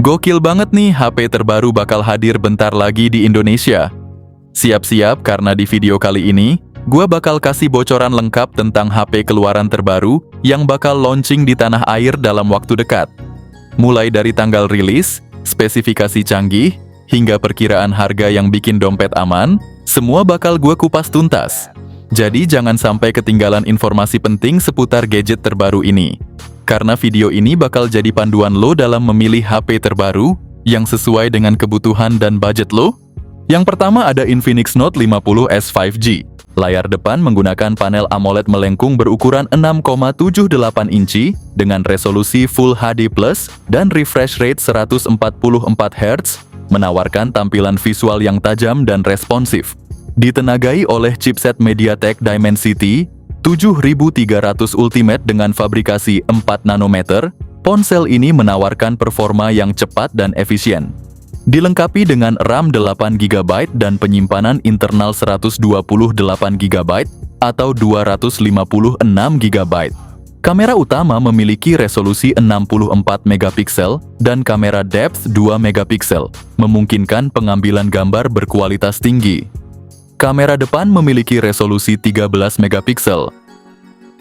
Gokil banget nih, HP terbaru bakal hadir bentar lagi di Indonesia. Siap-siap karena di video kali ini, gua bakal kasih bocoran lengkap tentang HP keluaran terbaru yang bakal launching di tanah air dalam waktu dekat. Mulai dari tanggal rilis, spesifikasi canggih, hingga perkiraan harga yang bikin dompet aman, semua bakal gua kupas tuntas. Jadi jangan sampai ketinggalan informasi penting seputar gadget terbaru ini. Karena video ini bakal jadi panduan lo dalam memilih HP terbaru yang sesuai dengan kebutuhan dan budget lo. Yang pertama ada Infinix Note 50S 5G. Layar depan menggunakan panel AMOLED melengkung berukuran 6,78 inci dengan resolusi Full HD+ dan refresh rate 144 Hz, menawarkan tampilan visual yang tajam dan responsif. Ditenagai oleh chipset MediaTek Dimensity 7300 Ultimate dengan fabrikasi 4 nanometer, ponsel ini menawarkan performa yang cepat dan efisien. Dilengkapi dengan RAM 8GB dan penyimpanan internal 128GB atau 256GB. Kamera utama memiliki resolusi 64 megapiksel dan kamera depth 2 megapiksel, memungkinkan pengambilan gambar berkualitas tinggi. Kamera depan memiliki resolusi 13 megapiksel.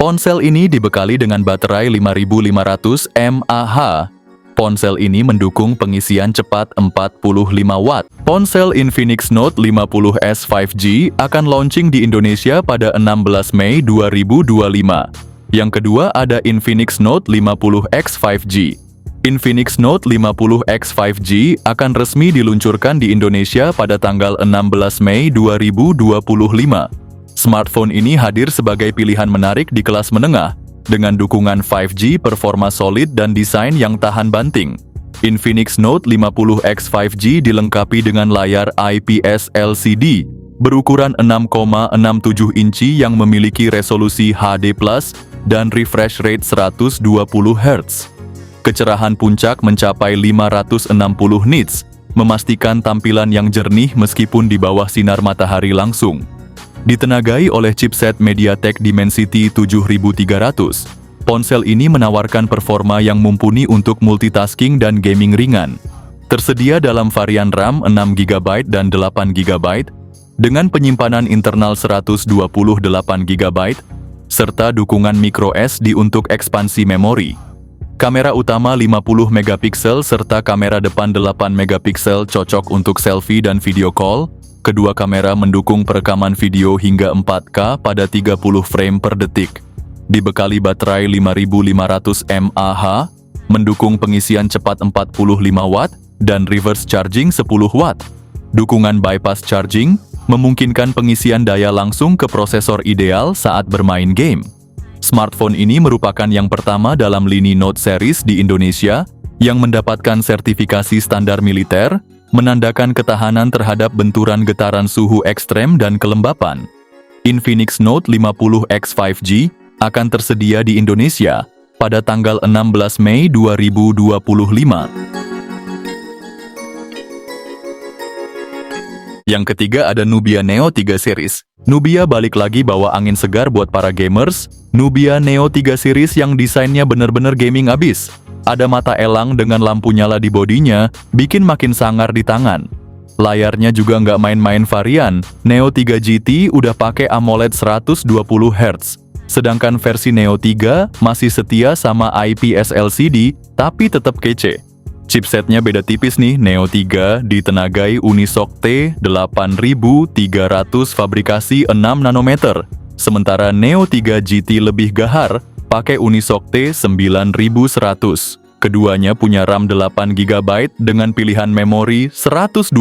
Ponsel ini dibekali dengan baterai 5500 mAh. Ponsel ini mendukung pengisian cepat 45 Watt. Ponsel Infinix Note 50S 5G akan launching di Indonesia pada 16 Mei 2025. Yang kedua ada Infinix Note 50X 5G. Infinix Note 50X 5G akan resmi diluncurkan di Indonesia pada tanggal 16 Mei 2025. Smartphone ini hadir sebagai pilihan menarik di kelas menengah, dengan dukungan 5G, performa solid, dan desain yang tahan banting. Infinix Note 50X 5G dilengkapi dengan layar IPS LCD berukuran 6,67 inci yang memiliki resolusi HD+, dan refresh rate 120 Hz. Kecerahan puncak mencapai 560 nits, memastikan tampilan yang jernih meskipun di bawah sinar matahari langsung. Ditenagai oleh chipset MediaTek Dimensity 7300, ponsel ini menawarkan performa yang mumpuni untuk multitasking dan gaming ringan. Tersedia dalam varian RAM 6GB dan 8GB, dengan penyimpanan internal 128GB, serta dukungan microSD untuk ekspansi memori. Kamera utama 50 megapiksel serta kamera depan 8 megapiksel cocok untuk selfie dan video call. Kedua kamera mendukung perekaman video hingga 4K pada 30 frame per detik. Dibekali baterai 5500 mAh, mendukung pengisian cepat 45 Watt dan reverse charging 10 Watt. Dukungan bypass charging memungkinkan pengisian daya langsung ke prosesor ideal saat bermain game. Smartphone ini merupakan yang pertama dalam lini Note series di Indonesia yang mendapatkan sertifikasi standar militer, menandakan ketahanan terhadap benturan getaran suhu ekstrem dan kelembapan. Infinix Note 50X 5G akan tersedia di Indonesia pada tanggal 16 Mei 2025. Yang ketiga ada Nubia Neo 3 series. Nubia balik lagi bawa angin segar buat para gamers. Nubia Neo 3 series yang desainnya bener-bener gaming abis. Ada mata elang dengan lampu nyala di bodinya, bikin makin sangar di tangan. Layarnya juga nggak main-main varian. Neo 3 GT udah pakai AMOLED 120 Hz. Sedangkan versi Neo 3 masih setia sama IPS LCD, tapi tetap kece. Chipsetnya beda tipis nih, Neo 3 ditenagai Unisoc T8300 fabrikasi 6 nanometer. Sementara Neo 3 GT lebih gahar, pakai Unisoc T9100. Keduanya punya RAM 8GB dengan pilihan memori 128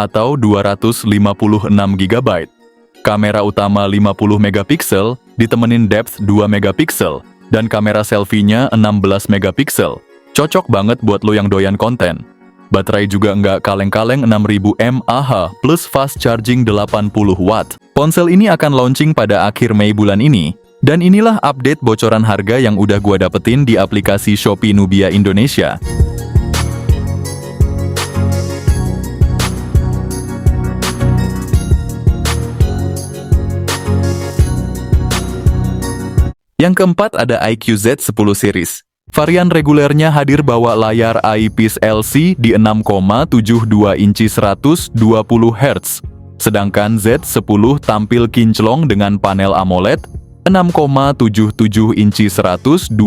atau 256GB. Kamera utama 50 megapiksel ditemenin depth 2 megapiksel dan kamera selfie-nya 16 megapiksel. Cocok banget buat lo yang doyan konten. Baterai juga nggak kaleng-kaleng 6000 mAh plus fast charging 80 Watt. Ponsel ini akan launching pada akhir Mei bulan ini. Dan inilah update bocoran harga yang udah gua dapetin di aplikasi Shopee Nubia Indonesia. Yang keempat ada iQZ 10 series. Varian regulernya hadir bawa layar IPS LC di 6,72 inci 120 Hz, sedangkan Z10 tampil kinclong dengan panel AMOLED 6,77 inci 120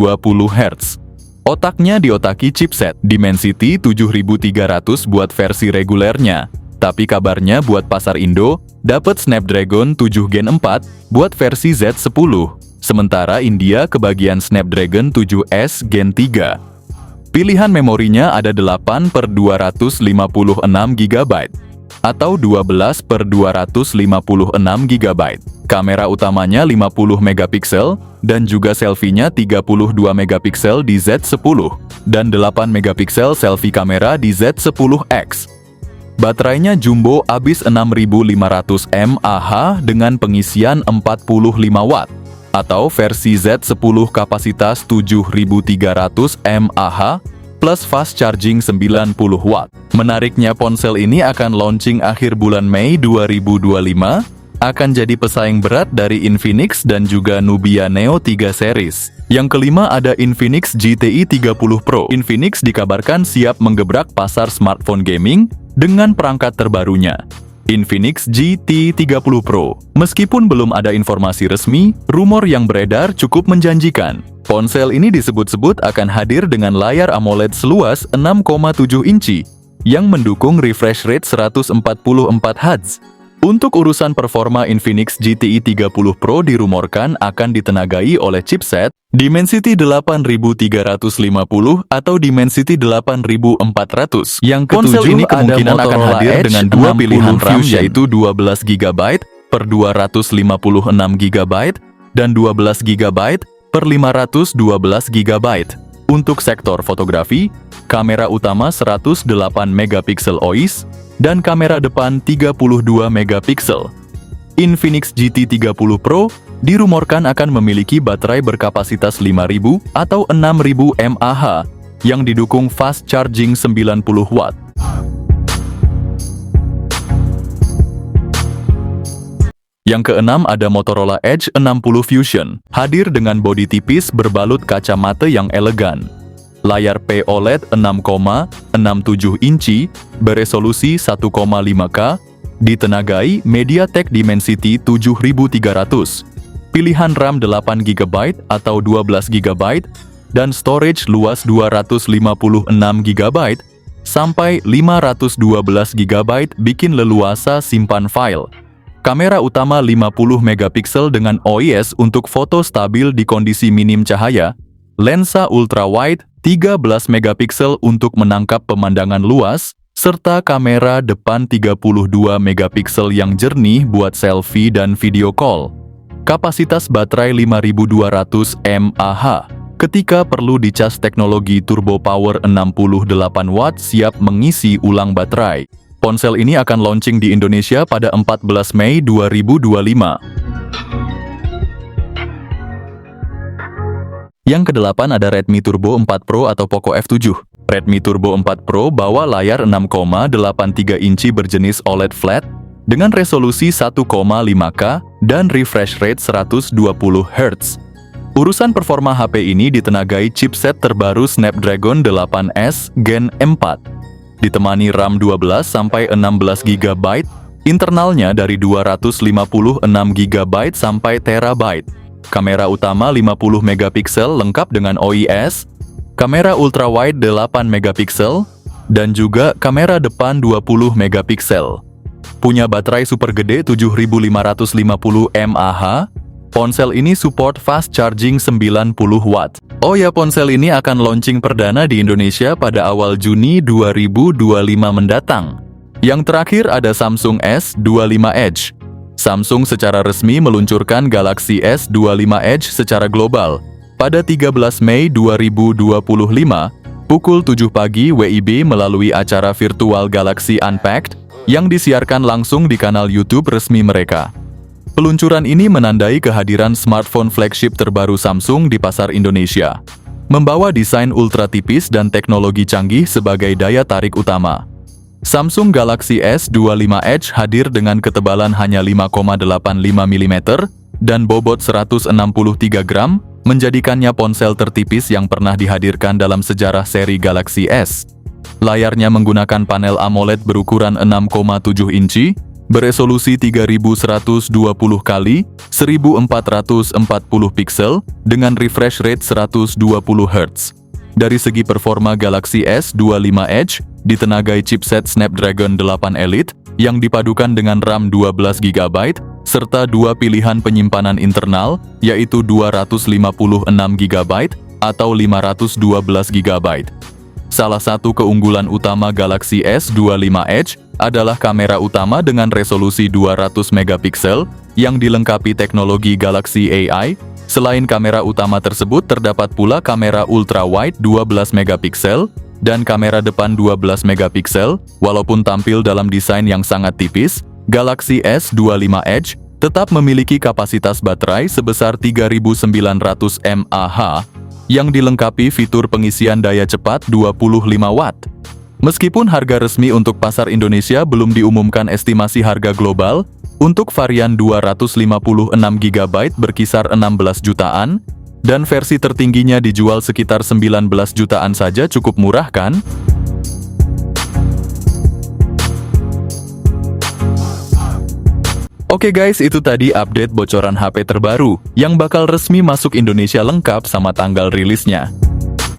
Hz. Otaknya diotaki chipset Dimensity 7300 buat versi regulernya, tapi kabarnya buat pasar Indo dapat Snapdragon 7 Gen 4 buat versi Z10. Sementara India kebagian Snapdragon 7S Gen 3. Pilihan memorinya ada 8/256 GB atau 12/256 GB. Kamera utamanya 50 megapiksel dan juga selfie-nya 32 megapiksel di Z10 dan 8 megapiksel selfie kamera di Z10X. Baterainya jumbo abis 6500 mAh dengan pengisian 45 watt. Atau versi Z10 kapasitas 7300 mAh plus fast charging 90 watt. Menariknya ponsel ini akan launching akhir bulan Mei 2025, akan jadi pesaing berat dari Infinix dan juga Nubia Neo 3 series. Yang kelima ada Infinix GTI 30 Pro. Infinix dikabarkan siap menggebrak pasar smartphone gaming dengan perangkat terbarunya, Infinix GT 30 Pro. Meskipun belum ada informasi resmi, rumor yang beredar cukup menjanjikan. Ponsel ini disebut-sebut akan hadir dengan layar AMOLED seluas 6,7 inci yang mendukung refresh rate 144 Hz. Untuk urusan performa, Infinix GTI 30 Pro dirumorkan akan ditenagai oleh chipset Dimensity 8350 atau Dimensity 8400. Yang ketujuh, ponsel ini kemungkinan akan hadir dengan dua pilihan RAM, yaitu 12 GB per 256 GB dan 12 GB per 512 GB. Untuk sektor fotografi, kamera utama 108 megapiksel OIS dan kamera depan 32 megapiksel. Infinix GT 30 Pro dirumorkan akan memiliki baterai berkapasitas 5000 atau 6000 mAh yang didukung fast charging 90 watt. Yang keenam ada Motorola Edge 60 Fusion, hadir dengan bodi tipis berbalut kacamata yang elegan. Layar POLED 6,67 inci beresolusi 1,5K, ditenagai MediaTek Dimensity 7300. Pilihan RAM 8 GB atau 12 GB dan storage luas 256 GB sampai 512 GB bikin leluasa simpan file. Kamera utama 50 megapiksel dengan OIS untuk foto stabil di kondisi minim cahaya. Lensa ultrawide 13 megapiksel untuk menangkap pemandangan luas, serta kamera depan 32 megapiksel yang jernih buat selfie dan video call. Kapasitas baterai 5200 mAh. Ketika perlu dicas teknologi Turbo Power 68 watt siap mengisi ulang baterai. Ponsel ini akan launching di Indonesia pada 14 Mei 2025. Yang kedelapan ada Redmi Turbo 4 Pro atau Poco F7. Redmi Turbo 4 Pro bawa layar 6,83 inci berjenis OLED flat dengan resolusi 1,5K dan refresh rate 120 Hz. Urusan performa HP ini ditenagai chipset terbaru Snapdragon 8S Gen 4. Ditemani RAM 12-16 GB, internalnya dari 256 GB sampai terabyte. Kamera utama 50 megapiksel lengkap dengan OIS, kamera ultrawide 8 megapiksel, dan juga kamera depan 20 megapiksel. Punya baterai super gede 7550 mAh. Ponsel ini support fast charging 90 watt. Oh ya, ponsel ini akan launching perdana di Indonesia pada awal Juni 2025 mendatang. Yang terakhir ada Samsung S25 Edge. Samsung secara resmi meluncurkan Galaxy S25 Edge secara global pada 13 Mei 2025 pukul 7 pagi WIB melalui acara virtual Galaxy Unpacked yang disiarkan langsung di kanal YouTube resmi mereka. Peluncuran ini menandai kehadiran smartphone flagship terbaru Samsung di pasar Indonesia, membawa desain ultra tipis dan teknologi canggih sebagai daya tarik utama. Samsung Galaxy S25 Edge hadir dengan ketebalan hanya 5,85 mm dan bobot 163 gram, menjadikannya ponsel tertipis yang pernah dihadirkan dalam sejarah seri Galaxy S. Layarnya menggunakan panel AMOLED berukuran 6,7 inci, beresolusi 3120 x 1440 piksel dengan refresh rate 120 Hz. Dari segi performa, Galaxy S25 Edge ditenagai chipset Snapdragon 8 Elite yang dipadukan dengan RAM 12 GB serta dua pilihan penyimpanan internal, yaitu 256 GB atau 512 GB. Salah satu keunggulan utama Galaxy S25 Edge adalah kamera utama dengan resolusi 200 megapiksel yang dilengkapi teknologi Galaxy AI. Selain kamera utama tersebut, terdapat pula kamera ultra-wide 12 megapiksel dan kamera depan 12 megapiksel. Walaupun tampil dalam desain yang sangat tipis, Galaxy S25 Edge tetap memiliki kapasitas baterai sebesar 3900 mAh yang dilengkapi fitur pengisian daya cepat 25 Watt. Meskipun harga resmi untuk pasar Indonesia belum diumumkan, estimasi harga global untuk varian 256 GB berkisar 16 jutaan, dan versi tertingginya dijual sekitar 19 jutaan saja. Cukup murah kan? Oke guys, itu tadi update bocoran HP terbaru yang bakal resmi masuk Indonesia lengkap sama tanggal rilisnya.